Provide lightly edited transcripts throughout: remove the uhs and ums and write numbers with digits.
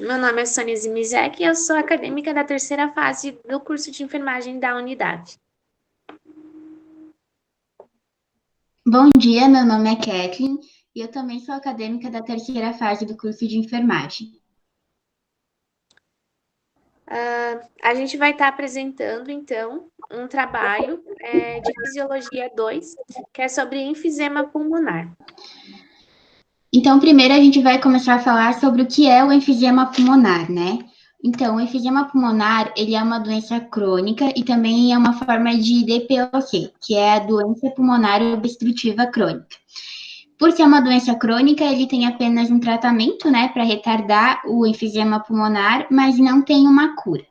Meu nome é Sônia Zimizek e eu sou acadêmica da terceira fase do curso de enfermagem da unidade. Bom dia, meu nome é Kathleen e eu também sou acadêmica da terceira fase do curso de enfermagem. A gente vai estar apresentando, então, um trabalho de Fisiologia 2, que é sobre enfisema pulmonar. Então, primeiro a gente vai começar a falar sobre o que é o enfisema pulmonar, né? Então, o enfisema pulmonar, ele é uma doença crônica e também é uma forma de DPOC, que é a doença pulmonar obstrutiva crônica. Por ser uma doença crônica, ele tem apenas um tratamento, né, para retardar o enfisema pulmonar, mas não tem uma cura.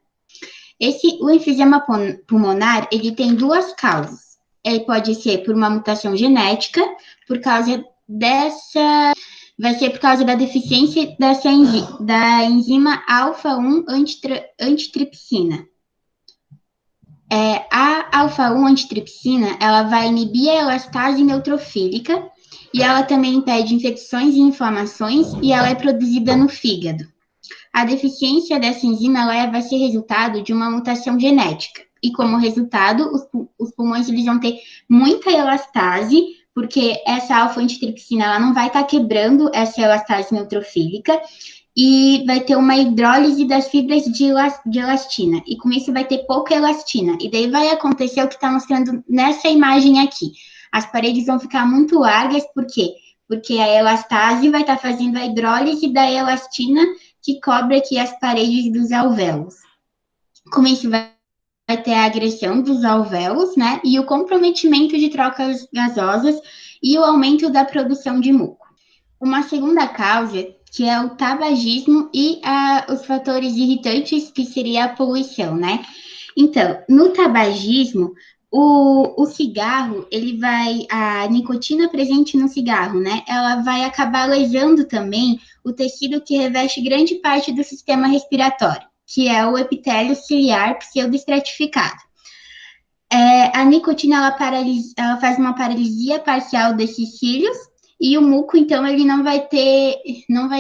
O enfisema pulmonar, ele tem duas causas. Ele pode ser por uma mutação genética, por causa dessa, vai ser por causa da deficiência da enzima alfa-1 antitripsina. A alfa-1 antitripsina, ela vai inibir a elastase neutrofílica e ela também impede infecções e inflamações e ela é produzida no fígado. A deficiência dessa enzima vai ser resultado de uma mutação genética. E como resultado, os pulmões eles vão ter muita elastase, porque essa alfa-antitripsina ela não vai estar quebrando essa elastase neutrofílica e vai ter uma hidrólise das fibras de elastina. E com isso vai ter pouca elastina. E daí vai acontecer o que está mostrando nessa imagem aqui. As paredes vão ficar muito largas, por quê? Porque a elastase vai estar fazendo a hidrólise da elastina que cobre aqui as paredes dos alvéolos. Com isso, vai ter a agressão dos alvéolos, né? E o comprometimento de trocas gasosas e o aumento da produção de muco. Uma segunda causa, que é o tabagismo e os fatores irritantes, que seria a poluição, né? Então, no tabagismo, o cigarro, a nicotina presente no cigarro, né? Ela vai acabar lesando também o tecido que reveste grande parte do sistema respiratório, que é o epitélio ciliar pseudoestratificado. A nicotina, ela faz uma paralisia parcial desses cílios, e o muco, então, ele não vai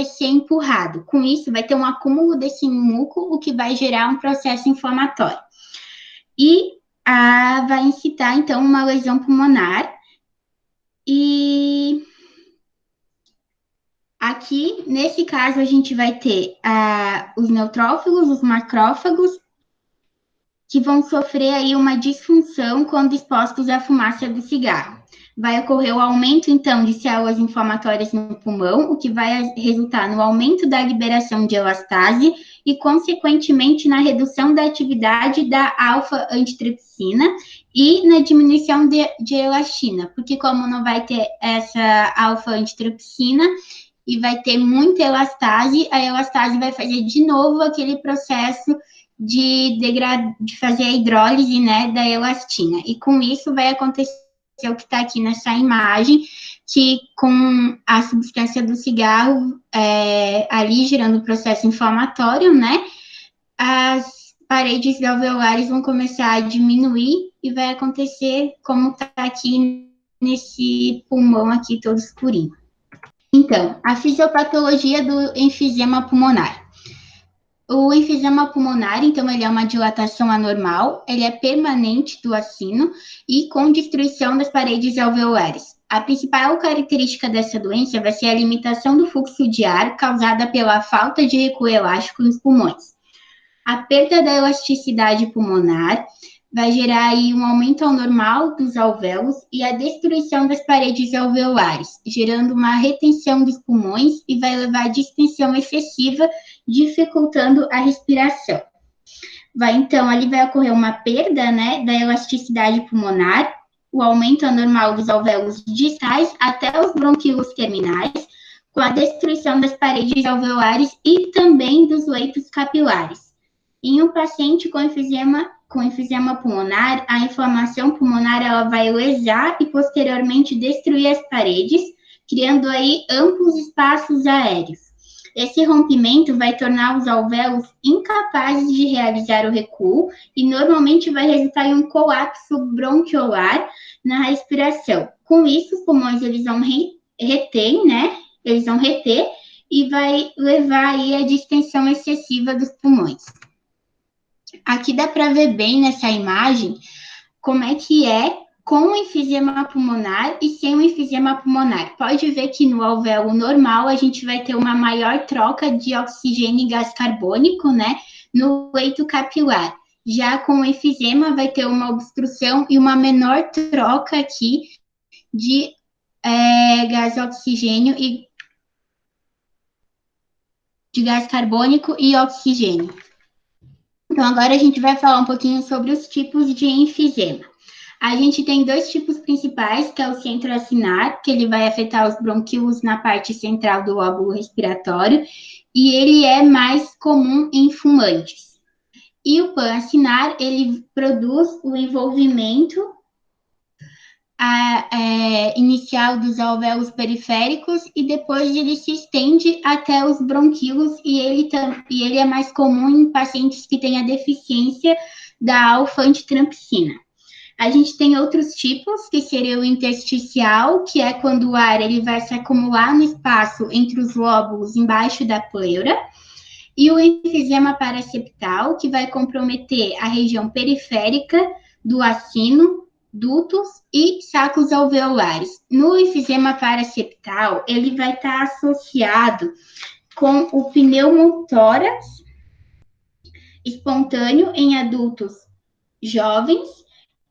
ser empurrado. Com isso, vai ter um acúmulo desse muco, o que vai gerar um processo inflamatório. E vai incitar, então, uma lesão pulmonar. E aqui, nesse caso, a gente vai ter os neutrófilos, os macrófagos, que vão sofrer aí uma disfunção quando expostos à fumaça do cigarro. Vai ocorrer o aumento, então, de células inflamatórias no pulmão, o que vai resultar no aumento da liberação de elastase e, consequentemente, na redução da atividade da alfa-antitripsina e na diminuição de elastina, porque como não vai ter essa alfa-antitripsina e vai ter muita elastase, a elastase vai fazer de novo aquele processo de fazer a hidrólise, né, da elastina. E com isso vai acontecer o que está aqui nessa imagem, que com a substância do cigarro ali gerando o processo inflamatório, né, as paredes alveolares vão começar a diminuir e vai acontecer como está aqui nesse pulmão aqui todo escurinho. Então, a fisiopatologia do enfisema pulmonar. O enfisema pulmonar, então, ele é uma dilatação anormal, ele é permanente do acino e com destruição das paredes alveolares. A principal característica dessa doença vai ser a limitação do fluxo de ar causada pela falta de recuo elástico nos pulmões. A perda da elasticidade pulmonar vai gerar aí um aumento anormal dos alvéolos e a destruição das paredes alveolares, gerando uma retenção dos pulmões e vai levar a distensão excessiva, dificultando a respiração. Então, ali vai ocorrer uma perda, né, da elasticidade pulmonar, o aumento anormal dos alvéolos distais até os bronquíolos terminais, com a destruição das paredes alveolares e também dos leitos capilares. Em um paciente com enfisema pulmonar, a inflamação pulmonar ela vai lesar e posteriormente destruir as paredes, criando aí amplos espaços aéreos. Esse rompimento vai tornar os alvéolos incapazes de realizar o recuo e normalmente vai resultar em um colapso bronquiolar na respiração. Com isso, os pulmões eles vão reter, né? Eles vão reter e vai levar aí à distensão excessiva dos pulmões. Aqui dá para ver bem nessa imagem como é que é com o enfisema pulmonar e sem o enfisema pulmonar. Pode ver que no alvéolo normal a gente vai ter uma maior troca de oxigênio e gás carbônico, né, no leito capilar. Já com o enfisema vai ter uma obstrução e uma menor troca aqui de gás oxigênio e de gás carbônico e oxigênio. Então, agora a gente vai falar um pouquinho sobre os tipos de enfisema. A gente tem dois tipos principais, que é o centroacinar, que ele vai afetar os bronquíolos na parte central do lóbulo respiratório, e ele é mais comum em fumantes. E o panacinar, ele produz o envolvimento inicial dos alvéolos periféricos e depois ele se estende até os bronquíolos e ele é mais comum em pacientes que têm a deficiência da alfa-antitrampsina. A gente tem outros tipos, que seria o intersticial, que é quando o ar ele vai se acumular no espaço entre os lóbulos embaixo da pleura, e o enfisema paraseptal, que vai comprometer a região periférica do acino, dutos e sacos alveolares. No enfisema paraseptal, ele vai estar associado com o pneumotórax espontâneo em adultos jovens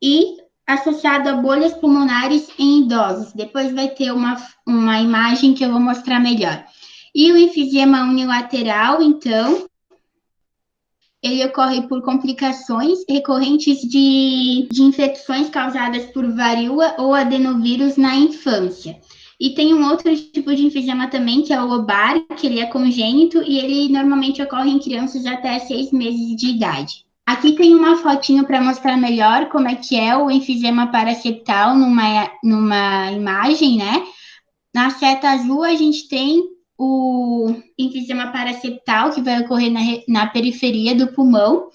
e associado a bolhas pulmonares em idosos. Depois vai ter uma imagem que eu vou mostrar melhor. E o enfisema unilateral, então, ele ocorre por complicações recorrentes de infecções causadas por varíola ou adenovírus na infância. E tem um outro tipo de enfisema também, que é o lobar, que ele é congênito e ele normalmente ocorre em crianças até 6 meses de idade. Aqui tem uma fotinho para mostrar melhor como é que é o enfisema paraseptal numa imagem, né? Na seta azul a gente tem o enfisema paraseptal, que vai ocorrer na periferia do pulmão.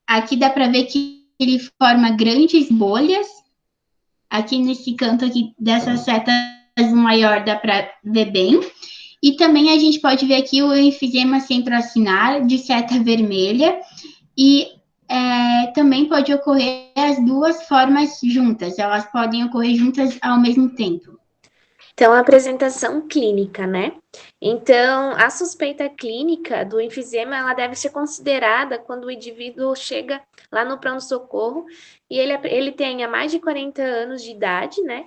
Aqui dá para ver que ele forma grandes bolhas. Aqui nesse canto aqui dessa seta azul maior dá para ver bem. E também a gente pode ver aqui o enfisema centroacinar de seta vermelha. E também pode ocorrer as duas formas juntas, elas podem ocorrer juntas ao mesmo tempo. Então, a apresentação clínica, né? Então, a suspeita clínica do enfisema, ela deve ser considerada quando o indivíduo chega lá no pronto-socorro e ele tenha mais de 40 anos de idade, né?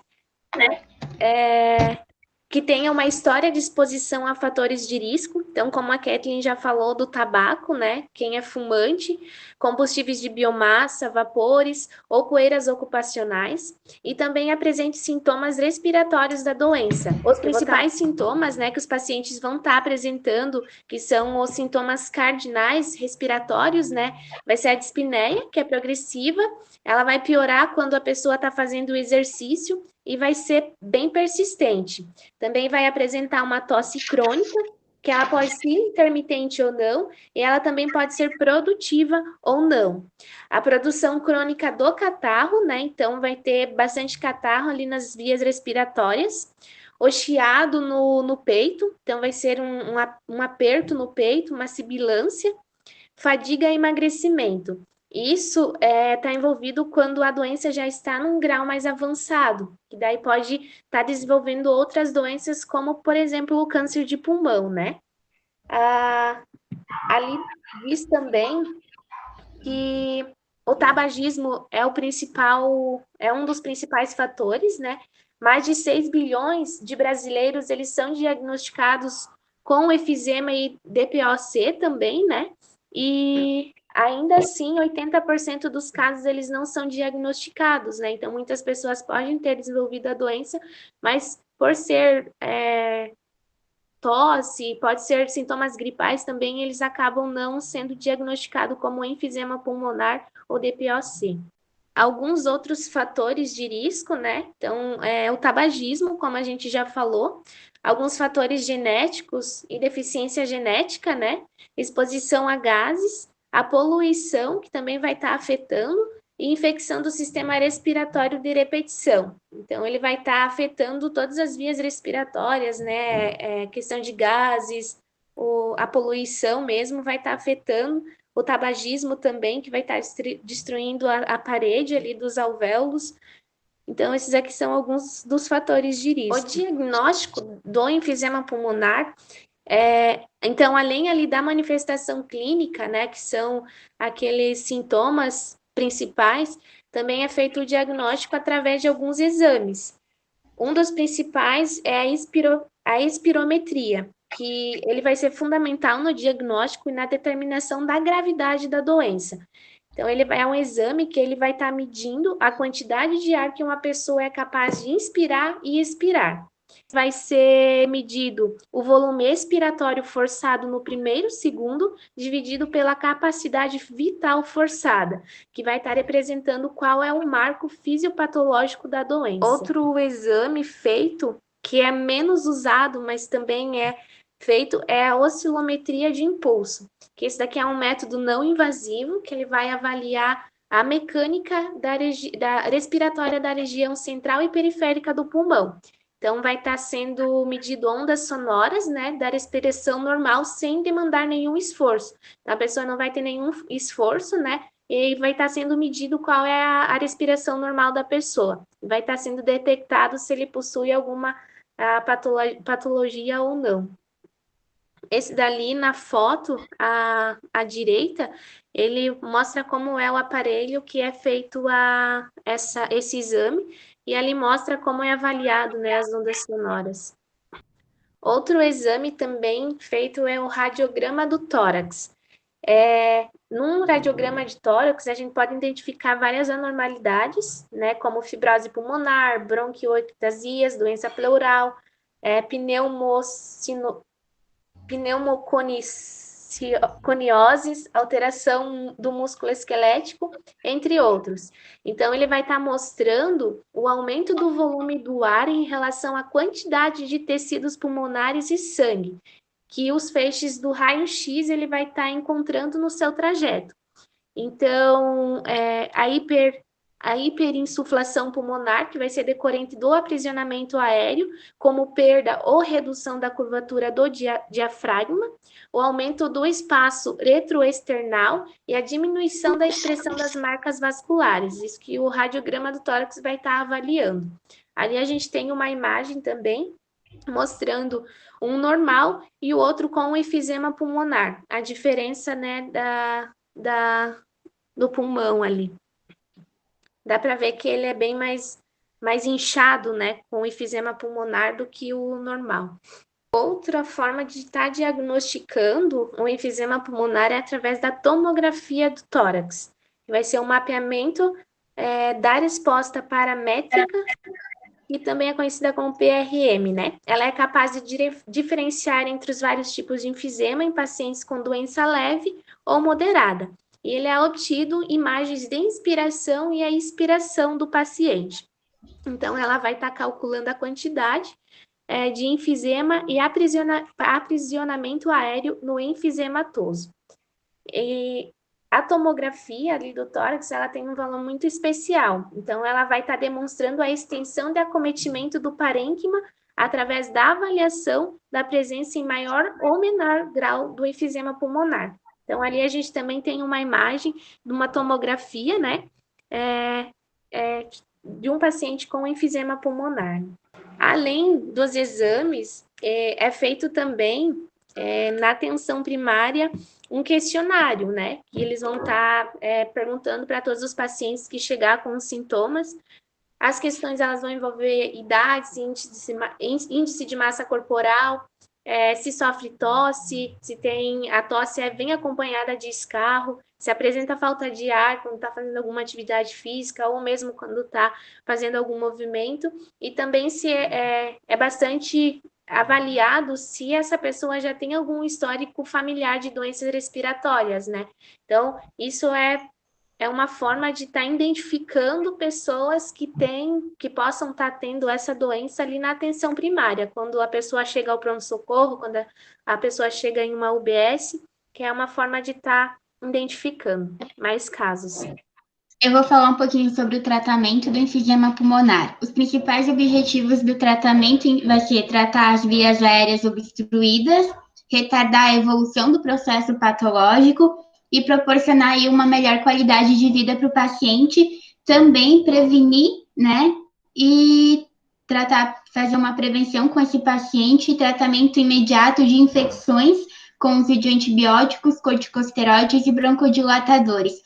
Que tenha uma história de exposição a fatores de risco, então, como a Kathleen já falou do tabaco, né? Quem é fumante, combustíveis de biomassa, vapores ou poeiras ocupacionais, e também apresente sintomas respiratórios da doença. Os principais sintomas, né, que os pacientes vão estar apresentando, que são os sintomas cardinais respiratórios, né? Vai ser a dispneia, que é progressiva, ela vai piorar quando a pessoa está fazendo o exercício e vai ser bem persistente. Também vai apresentar uma tosse crônica, que ela pode ser intermitente ou não, e ela também pode ser produtiva ou não. A produção crônica do catarro, né? Então, vai ter bastante catarro ali nas vias respiratórias. O chiado no peito, então vai ser um aperto no peito, uma sibilância. Fadiga e emagrecimento. Isso está envolvido quando a doença já está num grau mais avançado, que daí pode estar desenvolvendo outras doenças, como, por exemplo, o câncer de pulmão, né? Ali diz também que o tabagismo é um dos principais fatores, né? Mais de 6 bilhões de brasileiros, eles são diagnosticados com efizema e DPOC também, né? E ainda assim, 80% dos casos eles não são diagnosticados, né? Então, muitas pessoas podem ter desenvolvido a doença, mas por ser tosse, pode ser sintomas gripais também, eles acabam não sendo diagnosticados como enfisema pulmonar ou DPOC. Alguns outros fatores de risco, né? Então, o tabagismo, como a gente já falou, alguns fatores genéticos e deficiência genética, né? Exposição a gases, a poluição, que também vai estar afetando, e infecção do sistema respiratório de repetição. Então, ele vai estar afetando todas as vias respiratórias, né? Questão de gases, a poluição mesmo vai estar afetando, o tabagismo também, que vai estar destruindo a parede ali dos alvéolos. Então, esses aqui são alguns dos fatores de risco. O diagnóstico do enfisema pulmonar então, além ali da manifestação clínica, né, que são aqueles sintomas principais, também é feito o diagnóstico através de alguns exames. Um dos principais é a espirometria, que ele vai ser fundamental no diagnóstico e na determinação da gravidade da doença. Então, é um exame que ele vai estar medindo a quantidade de ar que uma pessoa é capaz de inspirar e expirar. Vai ser medido o volume expiratório forçado no primeiro segundo, dividido pela capacidade vital forçada, que vai estar representando qual é o marco fisiopatológico da doença. Outro exame feito, que é menos usado, mas também é feito, é a oscilometria de impulso, que esse daqui é um método não invasivo, que ele vai avaliar a mecânica da respiratória da região central e periférica do pulmão. Então, vai estar sendo medido ondas sonoras, né, da respiração normal, sem demandar nenhum esforço. Então, a pessoa não vai ter nenhum esforço, né, e vai estar sendo medido qual é a respiração normal da pessoa. Vai estar sendo detectado se ele possui alguma patologia ou não. Esse dali, na foto, à direita, ele mostra como é o aparelho que é feito esse exame, e ali mostra como é avaliado, né, as ondas sonoras. Outro exame também feito é o radiograma do tórax. Num radiograma de tórax, a gente pode identificar várias anormalidades, né, como fibrose pulmonar, bronquiectasias, doença pleural, pneumoconioses, alteração do músculo esquelético, entre outros. Então, ele vai estar mostrando o aumento do volume do ar em relação à quantidade de tecidos pulmonares e sangue, que os feixes do raio-x ele vai estar encontrando no seu trajeto. Então, a hiperinsuflação pulmonar, que vai ser decorrente do aprisionamento aéreo, como perda ou redução da curvatura do diafragma, o aumento do espaço retroesternal e a diminuição da expressão das marcas vasculares, isso que o radiograma do tórax vai estar avaliando. Ali a gente tem uma imagem também mostrando um normal e o outro com um enfisema pulmonar, a diferença, né, do pulmão ali. Dá para ver que ele é bem mais inchado, né, com enfisema pulmonar do que o normal. Outra forma de estar diagnosticando o enfisema pulmonar é através da tomografia do tórax. Vai ser um mapeamento da resposta paramétrica, e também é conhecida como PRM, né? Ela é capaz de diferenciar entre os vários tipos de enfisema em pacientes com doença leve ou moderada. E ele é obtido imagens de inspiração e a expiração do paciente. Então, ela vai estar calculando a quantidade de enfisema e aprisionamento aéreo no enfisematoso. E a tomografia ali do tórax, ela tem um valor muito especial. Então, ela vai estar demonstrando a extensão de acometimento do parênquima através da avaliação da presença em maior ou menor grau do enfisema pulmonar. Então, ali a gente também tem uma imagem de uma tomografia, né, de um paciente com enfisema pulmonar. Além dos exames, é feito também na atenção primária um questionário, né? Que eles vão estar perguntando para todos os pacientes que chegar com os sintomas. As questões elas vão envolver idade, índice de massa corporal, se sofre tosse, se tem a tosse bem acompanhada de escarro, se apresenta falta de ar quando está fazendo alguma atividade física ou mesmo quando está fazendo algum movimento, e também se é bastante avaliado se essa pessoa já tem algum histórico familiar de doenças respiratórias, né? Então, isso é uma forma de estar identificando pessoas que possam estar tendo essa doença ali na atenção primária, quando a pessoa chega ao pronto-socorro, quando a pessoa chega em uma UBS, que é uma forma de estar identificando mais casos. Eu vou falar um pouquinho sobre o tratamento do enfisema pulmonar. Os principais objetivos do tratamento vai ser tratar as vias aéreas obstruídas, retardar a evolução do processo patológico e proporcionar aí uma melhor qualidade de vida para o paciente, também prevenir, né, e tratar, fazer uma prevenção com esse paciente, tratamento imediato de infecções com uso de antibióticos, corticosteroides e broncodilatadores.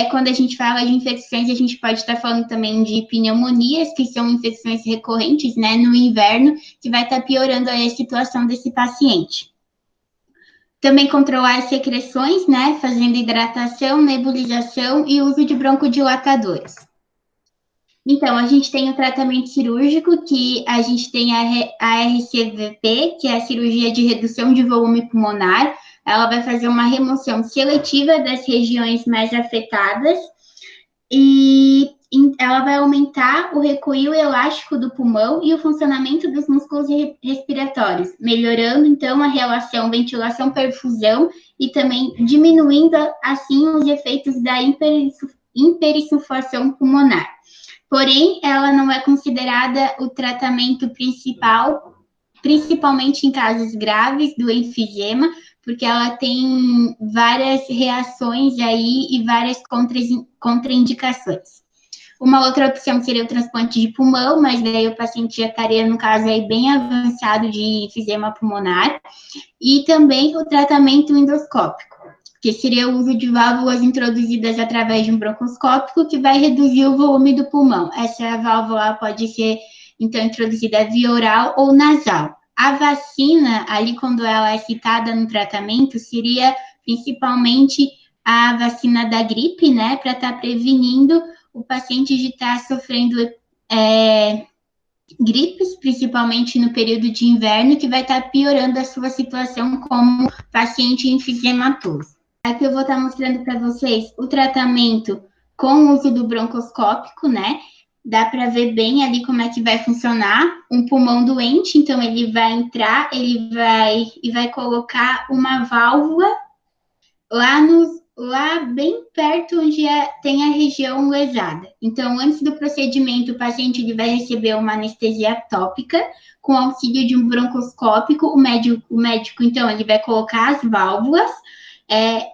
Quando a gente fala de infecções, a gente pode estar falando também de pneumonias, que são infecções recorrentes, né, no inverno, que vai estar piorando a situação desse paciente. Também controlar as secreções, né, fazendo hidratação, nebulização e uso de broncodilatadores. Então, a gente tem o tratamento cirúrgico, que a gente tem a RCVP, que é a cirurgia de redução de volume pulmonar. Ela vai fazer uma remoção seletiva das regiões mais afetadas e ela vai aumentar o recuo elástico do pulmão e o funcionamento dos músculos respiratórios, melhorando, então, a relação ventilação-perfusão e também diminuindo, assim, os efeitos da hiperinsuflação pulmonar. Porém, ela não é considerada o tratamento principal, principalmente em casos graves do enfisema, porque ela tem várias reações aí e várias contraindicações. Uma outra opção seria o transplante de pulmão, mas daí o paciente já estaria, no caso, aí bem avançado de enfisema pulmonar, e também o tratamento endoscópico, que seria o uso de válvulas introduzidas através de um broncoscópico, que vai reduzir o volume do pulmão. Essa válvula pode ser, então, introduzida via oral ou nasal. A vacina, ali quando ela é citada no tratamento, seria principalmente a vacina da gripe, né, para estar prevenindo o paciente de estar sofrendo gripes, principalmente no período de inverno, que vai estar piorando a sua situação como paciente enfisematoso. Aqui eu vou estar mostrando para vocês o tratamento com o uso do broncoscópico, né? Dá para ver bem ali como é que vai funcionar um pulmão doente. Então, ele vai entrar, ele vai colocar uma válvula lá bem perto onde tem a região lesada. Então, antes do procedimento, o paciente ele vai receber uma anestesia tópica com auxílio de um broncoscópico. O médico, então, ele vai colocar as válvulas.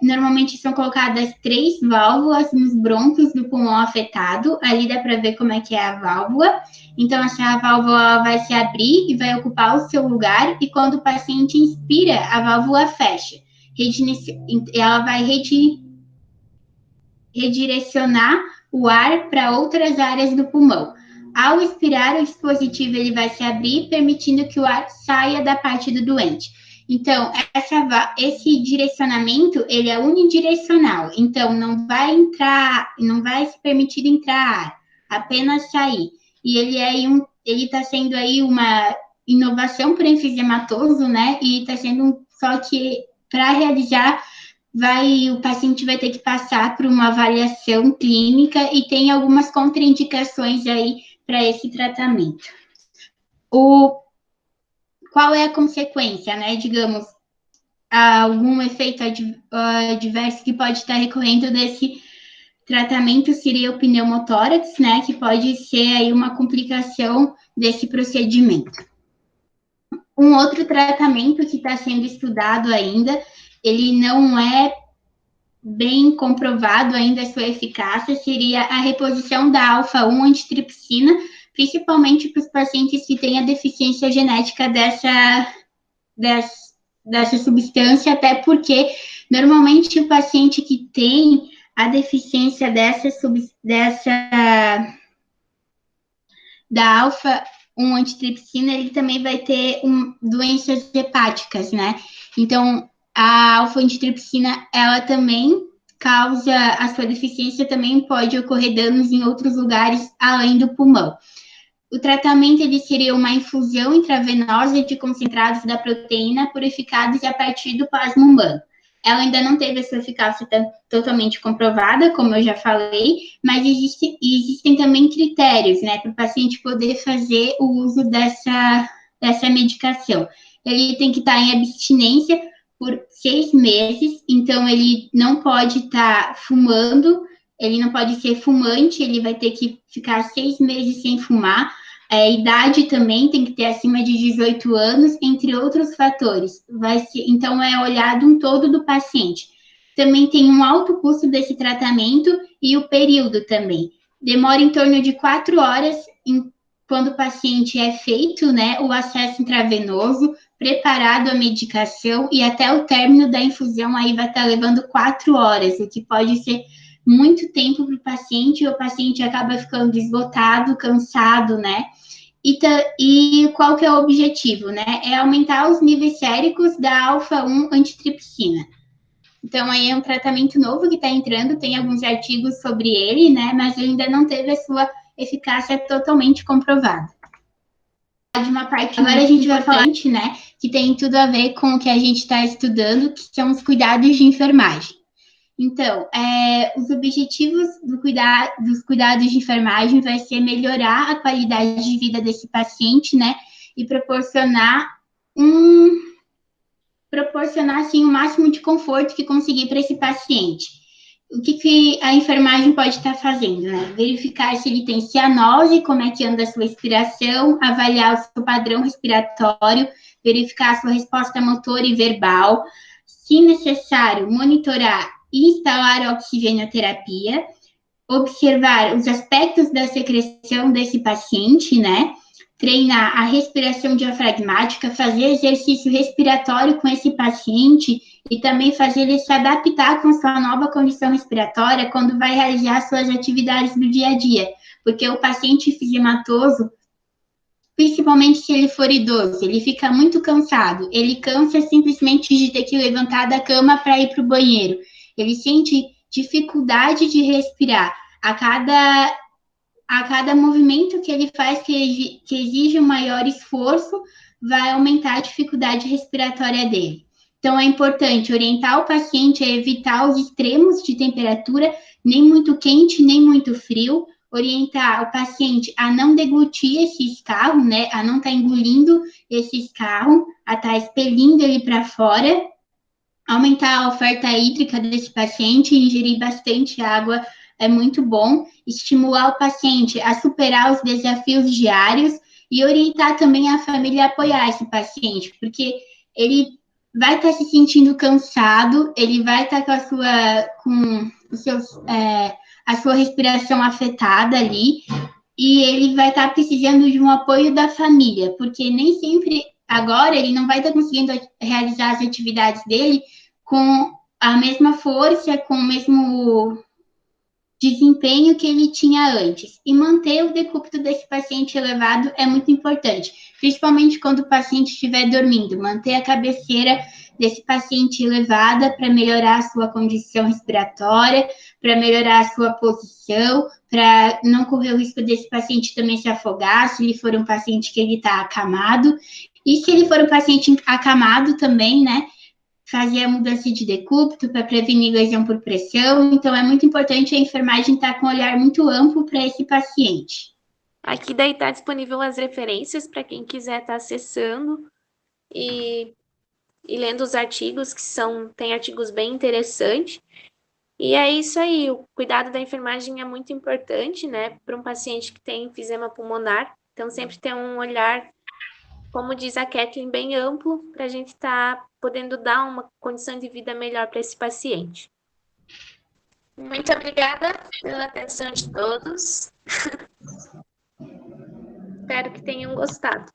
Normalmente são colocadas 3 válvulas nos brônquios do pulmão afetado. Ali dá para ver como é que é a válvula. Então, essa válvula vai se abrir e vai ocupar o seu lugar. E quando o paciente inspira, a válvula fecha. Ela vai redirecionar o ar para outras áreas do pulmão. Ao expirar, o dispositivo ele vai se abrir, permitindo que o ar saia da parte do doente. Então, esse direcionamento, ele é unidirecional. Então, não vai se permitir entrar ar, apenas sair. E ele está sendo aí uma inovação para enfisematoso, né? E está sendo só que para realizar, o paciente vai ter que passar por uma avaliação clínica e tem algumas contraindicações aí para esse tratamento. Qual é a consequência, né? Digamos, algum efeito adverso que pode estar recorrendo desse tratamento seria o pneumotórax, né? Que pode ser aí uma complicação desse procedimento. Um outro tratamento que está sendo estudado ainda, ele não é bem comprovado ainda a sua eficácia, seria a reposição da alfa-1 antitripsina, principalmente para os pacientes que têm a deficiência genética dessa substância, até porque normalmente o paciente que tem a deficiência da alfa-1 antitripsina, ele também vai ter doenças hepáticas, né? Então, a alfa-antitripsina, ela também causa, a sua deficiência também pode ocorrer danos em outros lugares além do pulmão. O tratamento ele seria uma infusão intravenosa de concentrados da proteína purificados a partir do plasma humano. Ela ainda não teve a sua eficácia totalmente comprovada, como eu já falei, mas existem também critérios, né, para o paciente poder fazer o uso dessa medicação. Ele tem que estar em abstinência por 6 meses, então ele não pode estar fumando ele não pode ser fumante, ele vai ter que ficar 6 meses sem fumar. Idade também tem que ter acima de 18 anos, entre outros fatores. Então, é olhado um todo do paciente. Também tem um alto custo desse tratamento e o período também. Demora em torno de 4 horas quando o paciente é feito, né, o acesso intravenoso, preparado a medicação e até o término da infusão aí vai estar levando 4 horas, o que pode ser muito tempo para o paciente acaba ficando esgotado, cansado, né? E qual que é o objetivo, né? É aumentar os níveis séricos da alfa-1 antitripsina. Então, aí é um tratamento novo que está entrando, tem alguns artigos sobre ele, né? Mas ainda não teve a sua eficácia totalmente comprovada. De uma parte agora a gente vai falar, né? Que tem tudo a ver com o que a gente está estudando, que são os cuidados de enfermagem. Então, os objetivos dos cuidados de enfermagem vai ser melhorar a qualidade de vida desse paciente, né? E proporcionar assim, o máximo de conforto que conseguir para esse paciente. O que a enfermagem pode estar fazendo, né? Verificar se ele tem cianose, como é que anda a sua respiração, avaliar o seu padrão respiratório, verificar a sua resposta motora e verbal, se necessário, monitorar e instalar a oxigenoterapia, observar os aspectos da secreção desse paciente, né? Treinar a respiração diafragmática, fazer exercício respiratório com esse paciente e também fazer ele se adaptar com sua nova condição respiratória quando vai realizar suas atividades do dia a dia. Porque o paciente efisematoso, principalmente se ele for idoso, ele fica muito cansado. Ele cansa simplesmente de ter que levantar da cama para ir para o banheiro. Ele sente dificuldade de respirar. A cada movimento que ele faz que exige um maior esforço, vai aumentar a dificuldade respiratória dele. Então, é importante orientar o paciente a evitar os extremos de temperatura, nem muito quente, nem muito frio, orientar o paciente a não deglutir esse escarro, né, a não estar engolindo esse escarro, a estar expelindo ele para fora, aumentar a oferta hídrica desse paciente, ingerir bastante água é muito bom, estimular o paciente a superar os desafios diários e orientar também a família a apoiar esse paciente, porque ele vai estar se sentindo cansado, ele vai estar a sua respiração afetada ali, e ele vai estar precisando de um apoio da família, porque nem sempre agora ele não vai estar conseguindo realizar as atividades dele com a mesma força, com o mesmo desempenho que ele tinha antes. E manter o decúbito desse paciente elevado é muito importante, principalmente quando o paciente estiver dormindo. Manter a cabeceira desse paciente elevada para melhorar a sua condição respiratória, para melhorar a sua posição, para não correr o risco desse paciente também se afogar, se ele for um paciente que ele está acamado. E se ele for um paciente acamado também, né? Fazer a mudança de decúbito para prevenir lesão por pressão. Então, é muito importante a enfermagem estar com um olhar muito amplo para esse paciente. Aqui daí está disponível as referências para quem quiser estar acessando e lendo os artigos, tem artigos bem interessantes. E é isso aí, o cuidado da enfermagem é muito importante, né, para um paciente que tem enfisema pulmonar. Então, sempre ter um olhar, como diz a Kathleen, bem amplo, para a gente estar podendo dar uma condição de vida melhor para esse paciente. Muito obrigada pela atenção de todos. Espero que tenham gostado.